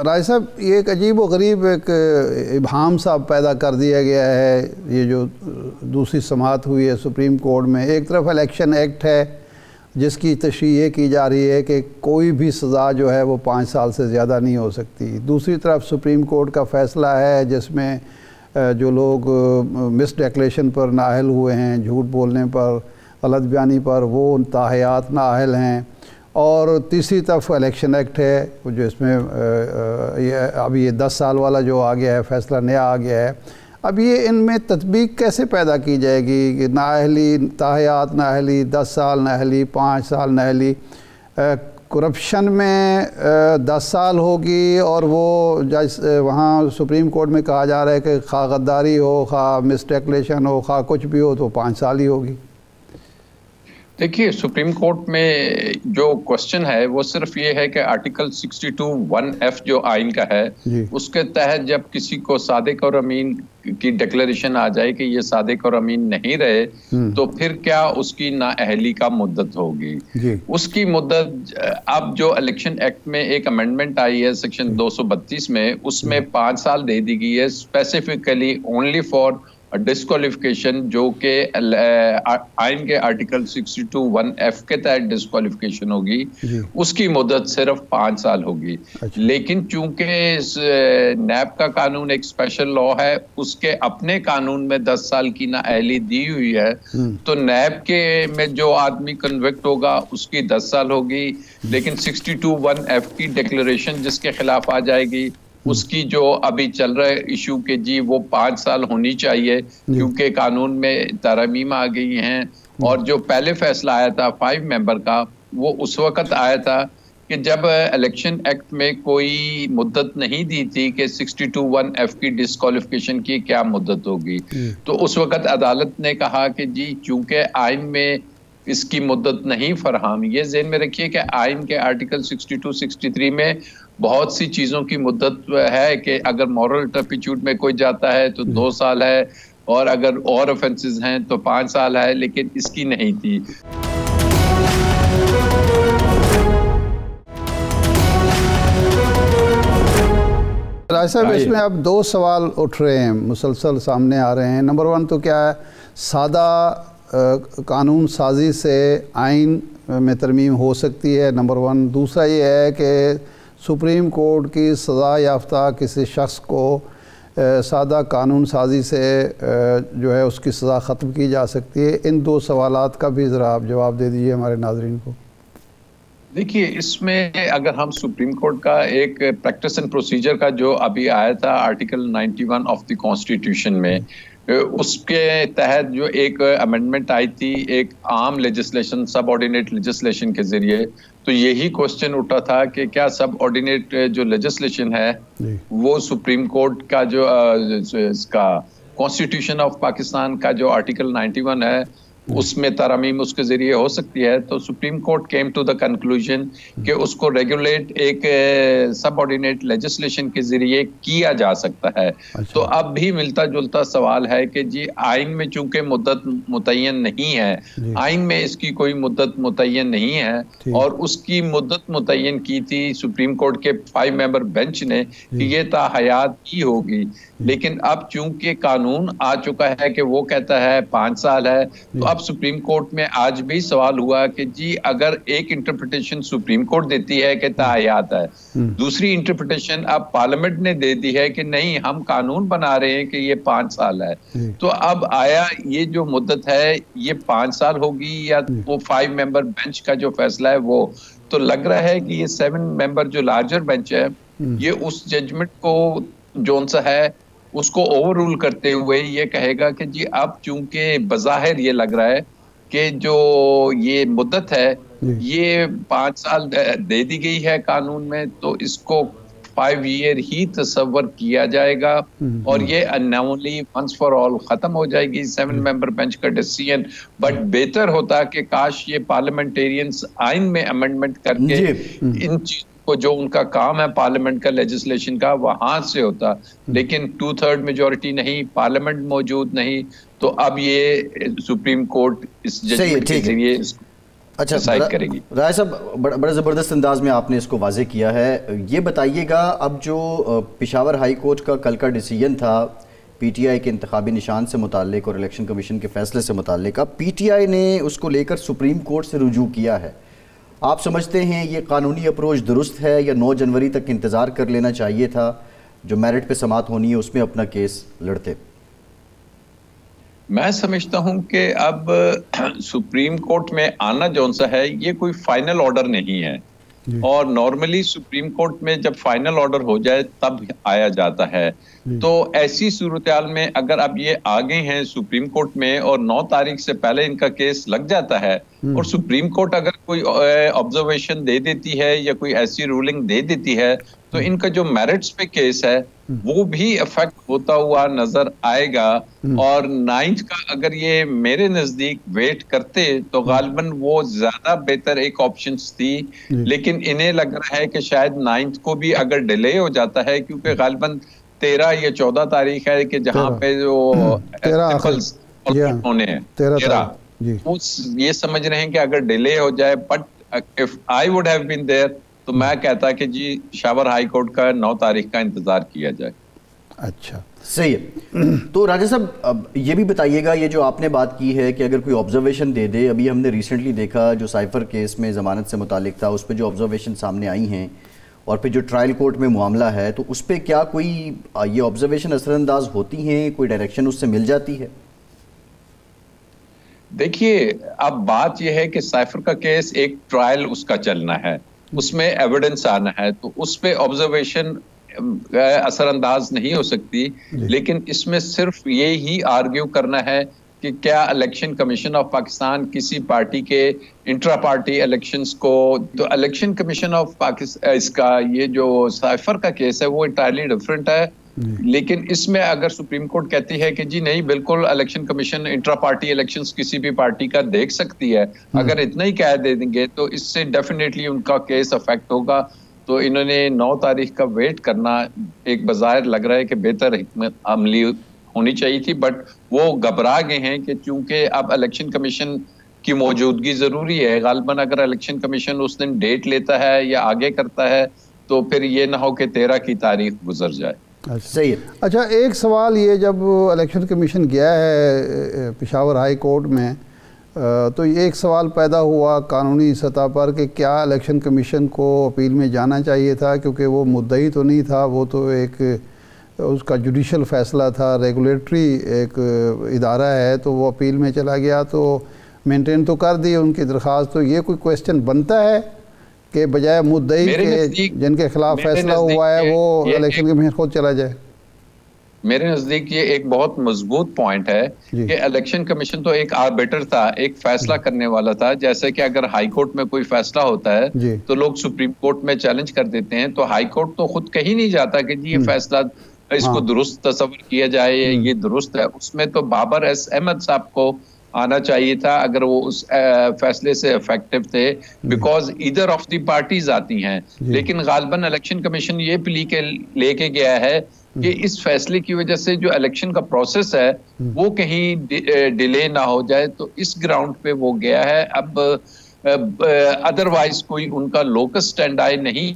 راج صاحب، یہ ایک عجیب و غریب ایک ابہام سا پیدا کر دیا گیا ہے. یہ جو دوسری سماعت ہوئی ہے سپریم کورٹ میں، ایک طرف الیکشن ایکٹ ہے جس کی تشریح یہ کی جا رہی ہے کہ کوئی بھی سزا جو ہے وہ 5 سال سے زیادہ نہیں ہو سکتی. دوسری طرف سپریم کورٹ کا فیصلہ ہے جس میں جو لوگ مس ڈیکلیریشن پر نااہل ہوئے ہیں، جھوٹ بولنے پر، غلط بیانی پر، وہ تاحیات نااہل ہیں. اور تیسری طرف الیکشن ایکٹ ہے جو اس میں ابھی یہ 10 سال والا جو آ گیا ہے، فیصلہ نیا آ گیا ہے. اب یہ ان میں تطبیق کیسے پیدا کی جائے گی کہ نااہلی، تاحیات نااہلی، 10 سال نااہلی، 5 سال نااہلی. کرپشن میں 10 سال ہوگی اور وہ وہاں سپریم کورٹ میں کہا جا رہا ہے کہ خواہ غداری ہو، خواہ مس ڈیکلیریشن ہو، خواہ کچھ بھی ہو تو 5 سال ہی ہوگی. دیکھیے، سپریم کورٹ میں جو کوسچن ہے وہ صرف یہ ہے کہ آرٹیکل 62(1)(f) جو آئین کا ہے اس کے تحت جب کسی کو صادق اور امین کی ڈکلیریشن آ جائے کہ یہ صادق اور امین نہیں رہے تو پھر کیا اس کی نااہلی کا مدت ہوگی. اس کی مدت اب جو الیکشن ایکٹ میں ایک امینڈمنٹ آئی ہے سیکشن 232 میں، اس میں 5 سال دے دی گئی ہے اسپیسیفکلی اونلی فار ڈسکوالیفیکیشن، جو کہ آئین کے آرٹیکل 62(1)(f) کے تحت ڈسکوالیفیکیشن ہوگی. اس کی مدت صرف 5 سال ہوگی. لیکن چونکہ نیب کا قانون ایک اسپیشل لا ہے، اس کے اپنے قانون میں 10 سال کی نااہلی دی ہوئی ہے، تو نیب کے میں جو آدمی کنوکٹ ہوگا اس کی 10 سال ہوگی. لیکن 62(1)(f) کی ڈکلیریشن جس کے خلاف آ جائے گی اس کی جو ابھی چل رہا ہے ایشو کہ جی وہ 5 سال ہونی چاہیے کیونکہ قانون میں ترامیم آ گئی ہیں. اور جو پہلے فیصلہ آیا تھا 5 ممبر کا، وہ اس وقت آیا تھا کہ جب الیکشن ایکٹ میں کوئی مدت نہیں دی تھی کہ 62(1)(f) کی ڈسکوالیفیکیشن کی کیا مدت ہوگی. تو اس وقت عدالت نے کہا کہ جی چونکہ آئین میں اس کی مدت نہیں فراہم. یہ ذہن میں رکھیے کہ آئین کے آرٹیکل 62-63 میں بہت سی چیزوں کی مدت ہے کہ اگر مورل ٹرپیچوڈ میں کوئی جاتا ہے تو 2 سال ہے، اور اگر اور آفینسز ہیں تو 5 سال ہے، لیکن اس کی نہیں تھی. راج صاحب، اس میں اب 2 سوال اٹھ رہے ہیں، مسلسل سامنے آ رہے ہیں. نمبر 1 تو کیا ہے، سادہ قانون سازی سے آئین میں ترمیم ہو سکتی ہے؟ نمبر 1. دوسرا یہ ہے کہ سپریم کورٹ کی سزا یافتہ کسی شخص کو سادہ قانون سازی سے جو ہے اس کی سزا ختم کی جا سکتی ہے؟ ان 2 سوالات کا بھی ذرا آپ جواب دے دیجئے ہمارے ناظرین کو. دیکھیے، اس میں اگر ہم سپریم کورٹ کا ایک پریکٹس اینڈ پروسیجر کا جو ابھی آیا تھا آرٹیکل 91 آف دی کانسٹیٹیوشن میں، اس کے تحت جو ایک امینڈمنٹ آئی تھی ایک عام لیجسلیشن، سب آرڈینیٹ لیجسلیشن کے ذریعے، تو یہی کوسچن اٹھا تھا کہ کیا سب آرڈینیٹ جو لیجسلیشن ہے وہ سپریم کورٹ کا جو اس کا کانسٹیٹیوشن آف پاکستان کا جو آرٹیکل 91 ہے اس میں ترامیم اس کے ذریعے ہو سکتی ہے. تو Supreme Court came to the conclusion کہ اس کو ریگولیٹ ایک سب آرڈینیٹ لیجسلیشن کے ذریعے کیا جا سکتا ہے. تو اب بھی ملتا جلتا سوال ہے کہ جی آئین میں چونکہ مدت متعین نہیں ہے، آئین میں اس کی کوئی مدت متعین نہیں ہے، اور اس کی مدت متعین کی تھی سپریم کورٹ کے 5 ممبر بینچ نے کہ یہ تا حیات ہی ہوگی. لیکن اب چونکہ قانون آ چکا ہے کہ وہ کہتا ہے 5 سال ہے، تو اب سپریم کورٹ میں آج بھی سوال ہوا کہ جی اگر ایک انٹرپریٹیشن سپریم کورٹ دیتی ہے کہ تاحیات ہے، دوسری انٹرپریٹیشن اب پارلیمنٹ نے دے دی ہے کہ نہیں ہم قانون بنا رہے ہیں کہ یہ 5 سال ہے. تو اب آیا یہ جو مدت ہے یہ 5 سال ہوگی یا وہ 5 ممبر بینچ کا جو فیصلہ ہے وہ؟ تو لگ رہا ہے کہ یہ 7 ممبر جو لارجر بینچ ہے یہ اس ججمنٹ کو جون سا ہے اس کو اوور رول کرتے ہوئے یہ کہے گا کہ جی اب چونکہ بظاہر یہ لگ رہا ہے کہ جو یہ مدت ہے یہ 5 سال دے دی گئی ہے قانون میں، تو اس کو 5 ایئر ہی تصور کیا جائے گا اور یہ انونلی ونس فار آل ختم ہو جائے گی 7 ممبر بینچ کا ڈیسیژن. بٹ بہتر ہوتا کہ کاش یہ پارلیمنٹیرینز آئین میں امینڈمنٹ کر کے ان چیزوں کو جو ان کا کام ہے پارلیمنٹ کا لیجسلیشن کا وہاں سے ہوتا. لیکن 2/3 میجورٹی نہیں، پارلیمنٹ موجود نہیں، تو اب یہ سپریم کورٹ اس ججمنٹ کے ذریعے ڈیسائیڈ کرے گی۔ رائے صاحب بڑا زبردست انداز میں آپ نے اس کو واضح کیا ہے۔ یہ بتائیے گا اب جو پشاور ہائی کورٹ کا کل کا ڈیسیجن تھا پی ٹی آئی کے انتخابی نشان سے متعلق اور الیکشن کمیشن کے فیصلے سے متعلق، اب پی ٹی آئی نے اس کو لے کر سپریم کورٹ سے رجوع کیا ہے، آپ سمجھتے ہیں یہ قانونی اپروچ درست ہے یا 9 جنوری تک انتظار کر لینا چاہیے تھا، جو میرٹ پہ سماعت ہونی ہے اس میں اپنا کیس لڑتے؟ میں سمجھتا ہوں کہ اب سپریم کورٹ میں آنا جون سا ہے یہ کوئی فائنل آرڈر نہیں ہے، اور نارملی سپریم کورٹ میں جب فائنل آرڈر ہو جائے تب آیا جاتا ہے۔ تو ایسی صورتحال میں اگر اب یہ آگے ہیں سپریم کورٹ میں اور 9 تاریخ سے پہلے ان کا کیس لگ جاتا ہے، اور سپریم کورٹ اگر کوئی آبزرویشن دے دیتی ہے یا کوئی ایسی رولنگ دے دیتی ہے تو ان کا جو میرٹس پہ کیس ہے وہ بھی افیکٹ ہوتا ہوا نظر آئے گا، اور 9 کا اگر یہ میرے نزدیک ویٹ کرتے تو غالباً وہ زیادہ بہتر ایک آپشنز تھی، لیکن انہیں لگ رہا ہے کہ شاید 9 کو بھی اگر ڈیلے ہو جاتا ہے، کیونکہ غالباً 13 یا 14 تاریخ ہے کہ جہاں پہ جو ہونے ہیں 13 یہ سمجھ رہے ہیں کہ اگر ڈیلے ہو جائے، but if I would have been there تو میں کہتا کہ جی پشاور ہائی کورٹ کا 9 تاریخ کا انتظار کیا جائے۔ اچھا صحیح ہے۔ تو راجہ صاحب اب یہ بھی بتائیے گا، یہ جو آپ نے بات کی ہے کہ اگر کوئی آبزرویشن دے دے، ابھی ہم نے ریسنٹلی دیکھا جو سائفر کیس میں ضمانت سے متعلق تھا اس پہ جو آبزرویشن سامنے آئی ہیں، اور پھر جو ٹرائل کورٹ میں معاملہ ہے، تو اس پہ کیا کوئی یہ آبزرویشن اثر انداز ہوتی ہیں، کوئی ڈائریکشن اس سے مل جاتی ہے؟ دیکھیے اب بات یہ ہے کہ سائفر کا کیس ایک ٹرائل اس کا چلنا ہے، اس میں ایویڈنس آنا ہے، تو اس پہ آبزرویشن اثر انداز نہیں ہو سکتی، لیکن اس میں صرف یہی آرگیو کرنا ہے کہ کیا الیکشن کمیشن آف پاکستان کسی پارٹی کے انٹرا پارٹی الیکشنز کو، تو الیکشن کمیشن آف پاکستان اس کا یہ جو سائفر کا کیس ہے وہ انٹائرلی ڈیفرنٹ ہے، لیکن اس میں اگر سپریم کورٹ کہتی ہے کہ جی نہیں بالکل election commission intra party elections کسی بھی پارٹی کا دیکھ سکتی ہے، اگر اتنا ہی کہہ دے دیں گے تو اس سے ڈیفینیٹلی ان کا کیس افیکٹ ہوگا۔ تو انہوں نے 9 تاریخ کا ویٹ کرنا ایک بظاہر لگ رہا ہے کہ بہتر حکمت عملی ہونی چاہیے تھی، بٹ وہ گھبرا گئے ہیں کہ چونکہ اب الیکشن کمیشن کی موجودگی ضروری ہے، غالباً اگر الیکشن کمیشن اس دن ڈیٹ لیتا ہے یا آگے کرتا ہے تو پھر یہ نہ ہو کہ 13 کی تاریخ گزر جائے۔ صحیح۔ اچھا ایک سوال یہ، جب الیکشن کمیشن گیا ہے پشاور ہائی کورٹ میں تو ایک سوال پیدا ہوا قانونی سطح پر کہ کیا الیکشن کمیشن کو اپیل میں جانا چاہیے تھا، کیونکہ وہ مدعی تو نہیں تھا، وہ تو ایک اس کا جوڈیشل فیصلہ تھا، ریگولیٹری ایک ادارہ ہے، تو وہ اپیل میں چلا گیا تو مینٹین تو کر دی ان کی درخواست۔ تو یہ کوئی کویسچن بنتا ہے کہ بجائے مدعی کے جن کے خلاف فیصلہ ہوا ہے وہ الیکشن کمیشن خود چلا جائے؟ میرے نزدیک یہ ایک بہت مضبوط پوائنٹ ہے کہ الیکشن کمیشن تو ایک آربیٹر تھا، ایک فیصلہ کرنے والا تھا، جیسے کہ اگر ہائی کورٹ میں کوئی فیصلہ ہوتا ہے تو لوگ سپریم کورٹ میں چیلنج کر دیتے ہیں، تو ہائی کورٹ تو خود کہیں نہیں جاتا کہ جی یہ فیصلہ اس کو درست تصور کیا جائے، یہ درست ہے۔ اس میں تو بابر ایس احمد صاحب کو آنا چاہیے تھا اگر وہ اس فیصلے سے افیکٹو تھے، because either of the parties آتی ہیں، لیکن غالباً الیکشن کمیشن یہ پلی کے لے کے گیا ہے کہ اس فیصلے کی وجہ سے جو الیکشن کا پروسیس ہے وہ کہیں ڈیلے نہ ہو جائے، تو اس گراؤنڈ پہ وہ گیا ہے۔ اب ادروائز کوئی ان کا لوکس اسٹینڈ آئی نہیں